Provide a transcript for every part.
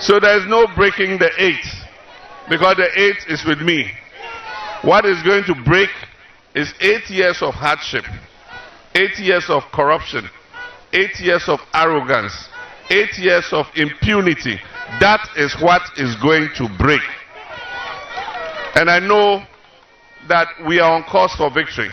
So there's no breaking the 8, because the 8 is with me. What is going to break is 8 years of hardship, 8 years of corruption, 8 years of arrogance, 8 years of impunity. That is what is going to break. And I know that we are on course for victory.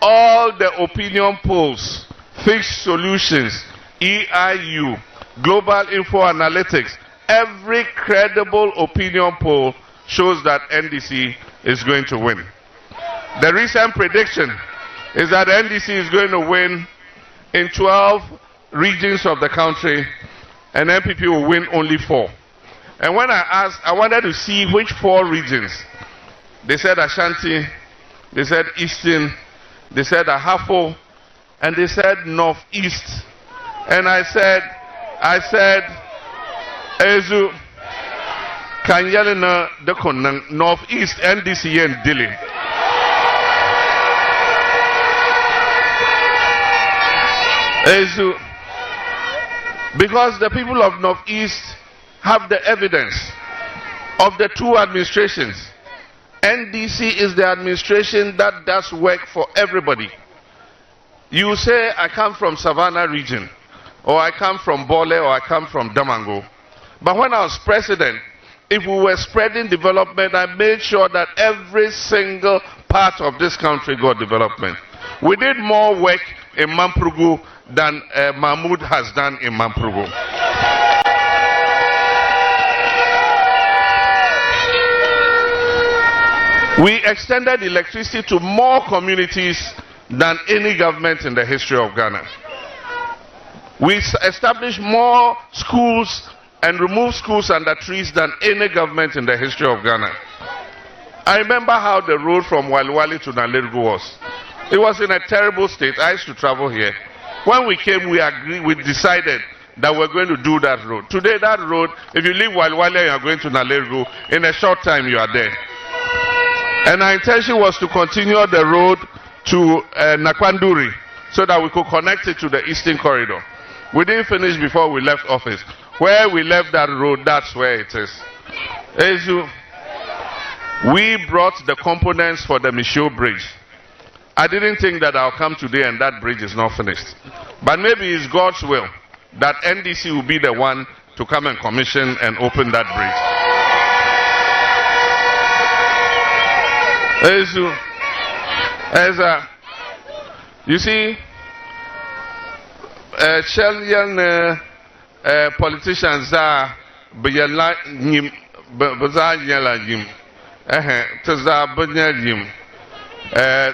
All the opinion polls, Fixed Solutions, EIU, Global Info Analytics, every credible opinion poll shows that NDC is going to win. The recent prediction is that NDC is going to win in 12 regions of the country, and NPP will win only 4. And when I asked, I wanted to see which 4 regions. They said Ashanti, they said Eastern, they said Ahafo, and they said Northeast. And I said, Ezu, Kanyalina de Konang, Northeast, NDC and Dili. Ezu, because the people of Northeast have the evidence of the 2 administrations. NDC is the administration that does work for everybody. You say, I come from Savannah region, or I come from Bole, or I come from Damango. But when I was president, if we were spreading development, I made sure that every single part of this country got development. We did more work in Mamprugu than Mahmoud has done in Mamprugu. We extended electricity to more communities than any government in the history of Ghana. We established more schools and removed schools under trees than any government in the history of Ghana. I remember how the road from Waliwali to Nalerigu was. It was in a terrible state. I used to travel here. When we came, we decided that we're going to do that road. Today, that road, if you leave Waliwali and you're going to Nalerigu, in a short time you are there. And our intention was to continue the road to Nakwanduri so that we could connect it to the Eastern Corridor. We didn't finish before we left office. Where we left that road, that's where it is. Ezu, we brought the components for the Michaud Bridge. I didn't think that I'll come today and that bridge is not finished. But maybe it's God's will that NDC will be the one to come and commission and open that bridge. You see, Chilean politicians are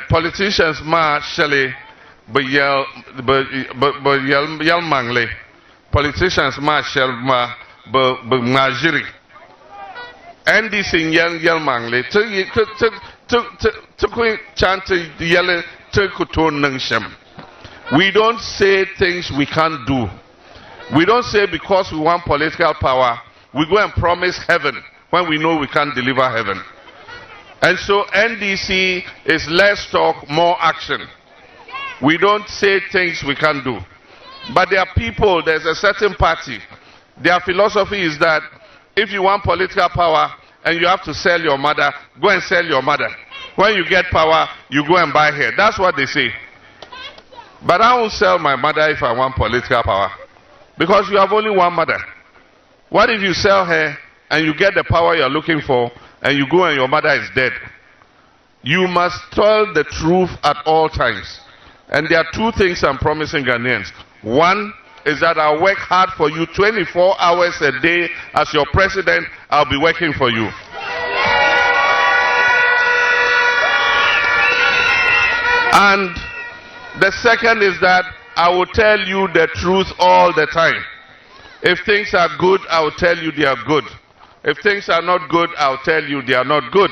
politicians ma Shelley yell mangle, politicians ma shell ma majiri. NDC yell mangle we don't say things we can't do. We don't say because we want political power, we go and promise heaven when we know we can't deliver heaven. And so NDC is less talk, more action. We don't say things we can't do. But there are people, there's a certain party, their philosophy is that if you want political power, and you have to sell your mother, go and sell your mother. When you get power, you go and buy her. That's what they say. But I won't sell my mother if I want political power. Because you have only one mother. What if you sell her and you get the power you're looking for and you go and your mother is dead? You must tell the truth at all times. And there are 2 things I'm promising Ghanaians. One is that I'll work hard for you 24 hours a day. As your president, I'll be working for you. And the second is that I will tell you the truth all the time. If things are good, I will tell you they are good. If things are not good, I'll tell you they are not good.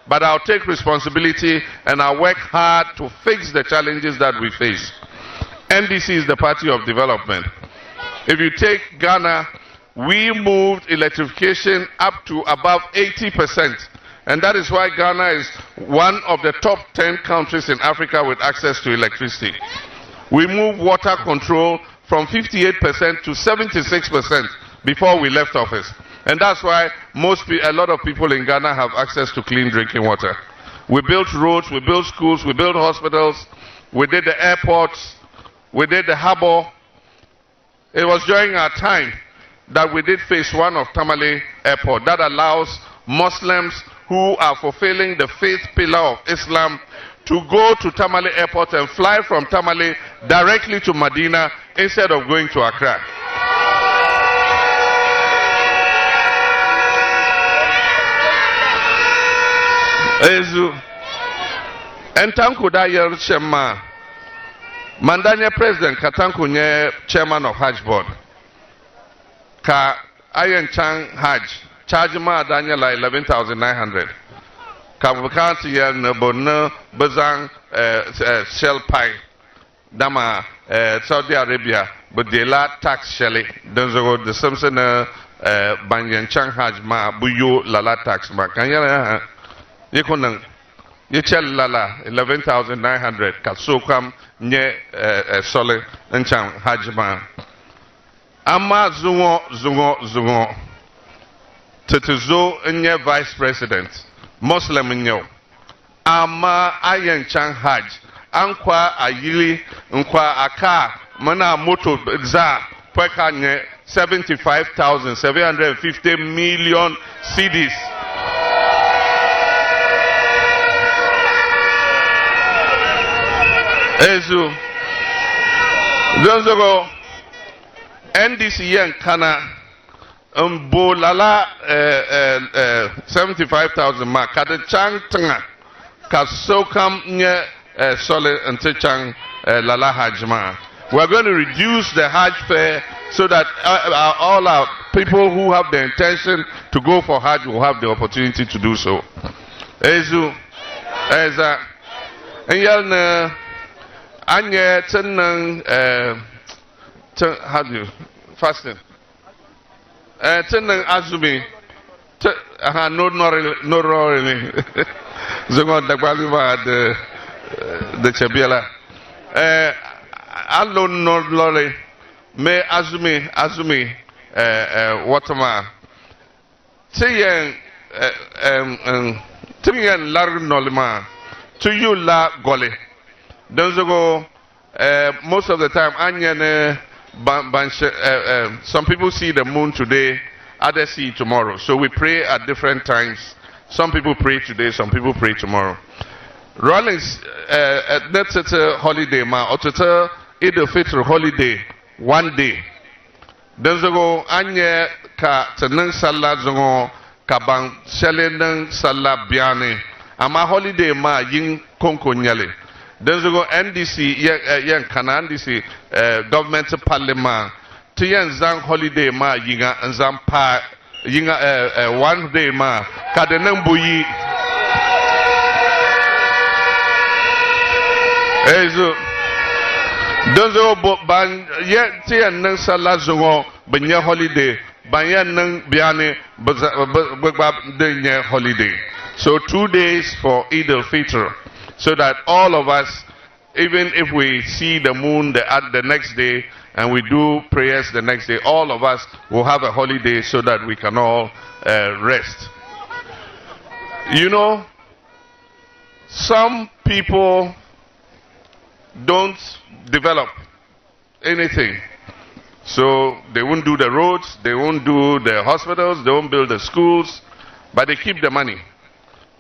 But I'll take responsibility and I'll work hard to fix the challenges that we face. NDC is the party of development. If you take Ghana, we moved electrification up to above 80%. And that is why Ghana is one of the top 10 countries in Africa with access to electricity. We moved water control from 58% to 76% before we left office. And that's why a lot of people in Ghana have access to clean drinking water. We built roads, we built schools, we built hospitals, we did the airports, we did the harbor. It was during our time that we did phase 1 of Tamale Airport that allows Muslims who are fulfilling the faith pillar of Islam to go to Tamale Airport and fly from Tamale directly to Medina instead of going to Accra. Entanku da yer chema Mandanya President Katanku nye chairman of Hajj Board. Ka ayen chang Hajj charge ma danya la 11,900. Ka bukanti yer ne bonne bezang shell pie dama Saudi Arabia but de la tax shelly donzo de samson banyan chang Hajj ma buyo la tax ma kanya yekonang Yechel lala 11,900 kasokam nye sole nchang hajma. Ama zungo tetezo nye vice president Muslim nyo. Ama ayen chang haj ankwa ayili nkwa aka mana moto za pweka nye 75,750 million cedis. Ezu Zonzogo NDC yen kana mbolala 75,000 ma kada chang tanga kasokam nye sole ante chang lala hajma. We're going to reduce the Hajj fare so that all our people who have the intention to go for Hajj will have the opportunity to do so. Ezu Eza Enyalna Anya tenang how do you fasting? Tenang azumi no really. Zongo dagbalima de chebiela. Allo no lole me azumi watama. Tiyen lar nolima to you la gole. Donzogo, most of the time, some people see the moon today, others see it tomorrow. So we pray at different times. Some people pray today, some people pray tomorrow. Rollins, that's a holiday, or to Eid al-Fitr holiday, one day. Donzogo, anye ka tenang salah zongo kabang shelendang salah biane. Ama holiday ma ying konko nyale. There's go NDC, yen kana NDC, government parliament. To yen zang holiday ma yinga zang pa yinga 1 day ma kadenang buyi. Ezo. Donzo ban yen tiyan nang salazongo banya holiday banyan nang biane bag de holiday. So 2 days for Eid al-Fitr. So that all of us, even if we see the moon the next day and we do prayers the next day, all of us will have a holiday so that we can all rest. You know, some people don't develop anything. So they won't do the roads, they won't do the hospitals, they won't build the schools, but they keep the money.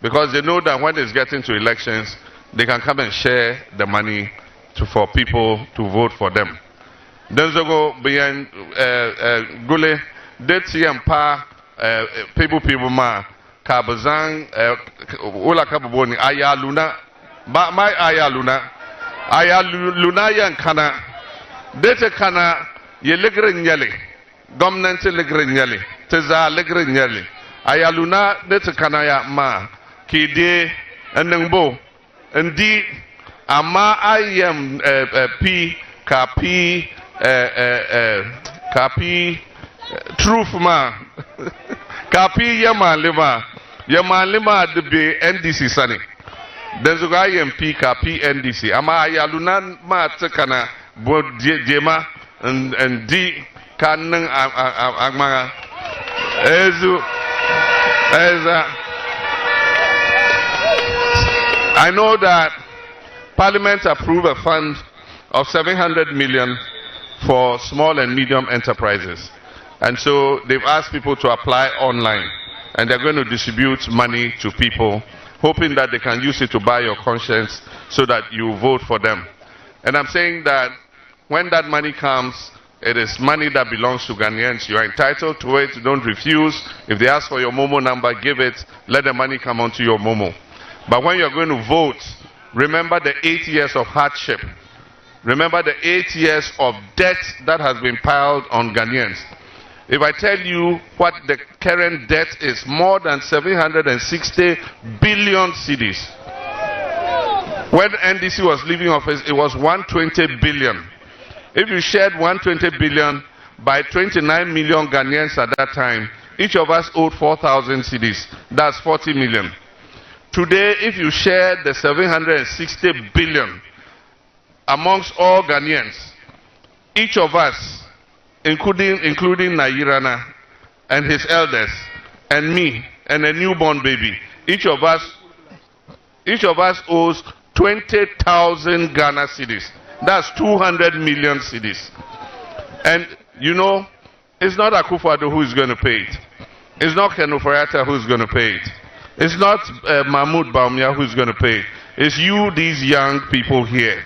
Because they know that when it's getting to elections, they can come and share the money for people to vote for them. Then they go behind Gule, Detsi people ma Kabazang Ula Kababoni Aya Luna my Aya Luna yan kana Dete kana ye legren yali Government legren yali Teza legren yali Aya Luna dete kana ya ma Kide Nangbo Ndi ama I am kapi truth ma kapi yamalima de be NDC sani denzo I am kapi NDC ama ayaluna ma tekana bo jema and D Kanang Agmaga Ezu I know that Parliament approved a fund of 700 million for small and medium enterprises. And so they've asked people to apply online. And they're going to distribute money to people, hoping that they can use it to buy your conscience so that you vote for them. And I'm saying that when that money comes, it is money that belongs to Ghanaians. You are entitled to it. Don't refuse. If they ask for your Momo number, give it. Let the money come onto your Momo. But when you're going to vote, remember the 8 years of hardship. Remember the 8 years of debt that has been piled on Ghanaians. If I tell you what the current debt is, more than 760 billion cedis. When NDC was leaving office, it was 120 billion. If you shared 120 billion by 29 million Ghanaians at that time, each of us owed 4,000 cedis. That's 40 million. Today, if you share the 760 billion amongst all Ghanaians, each of us, including Nairana and his elders, and me, and a newborn baby, each of us owes 20,000 Ghana cedis. That's 200 million cedis. And you know, it's not Akufo-Addo who is going to pay it. It's not Ken Ofori-Atta who is going to pay it. It's not Bawumia who is going to pay it. It's you, these young people here,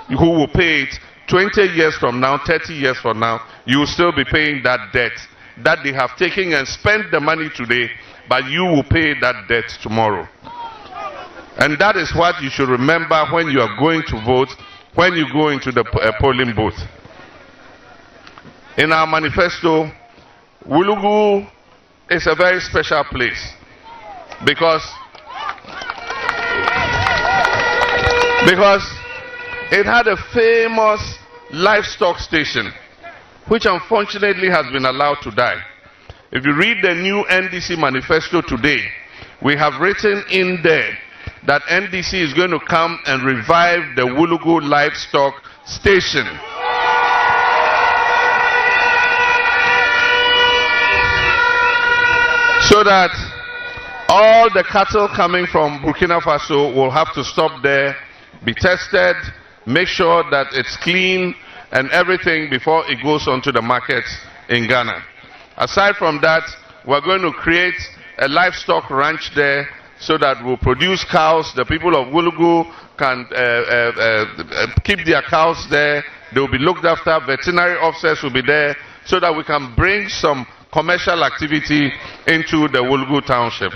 who will pay it 20 years from now, 30 years from now. You will still be paying that debt that they have taken and spent the money today, but you will pay that debt tomorrow. And that is what you should remember when you are going to vote, when you go into the polling booth. In our manifesto, Wulugu is a very special place because it had a famous livestock station, which unfortunately has been allowed to die. If you read the new NDC manifesto today, we have written in there that NDC is going to come and revive the Wulugu livestock station. So that all the cattle coming from Burkina Faso will have to stop there, be tested, make sure that it's clean and everything before it goes onto the markets in Ghana. Aside from that, we're going to create a livestock ranch there so that we'll produce cows. The people of Wulugu can keep their cows there. They will be looked after. Veterinary officers will be there so that we can bring some commercial activity into the Wulugu township.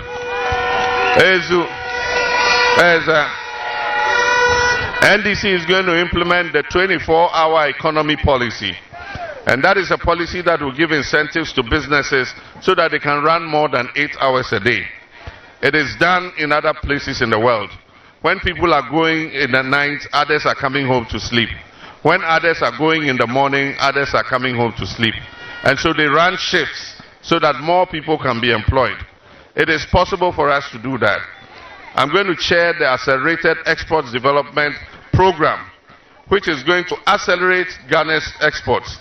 NDC is going to implement the 24-hour economy policy. And that is a policy that will give incentives to businesses so that they can run more than 8 hours a day. It is done in other places in the world. When people are going in the night, others are coming home to sleep. When others are going in the morning, others are coming home to sleep. And so they run shifts so that more people can be employed. It is possible for us to do that. I'm going to chair the Accelerated Exports Development Program, which is going to accelerate Ghana's exports.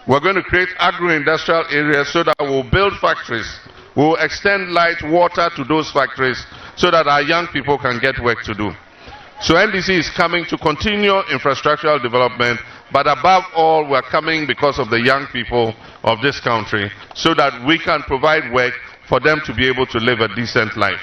We're going to create agro-industrial areas so that we'll build factories. We'll extend light, water to those factories so that our young people can get work to do. So NDC is coming to continue infrastructural development, but above all, we're coming because of the young people of this country so that we can provide work for them to be able to live a decent life.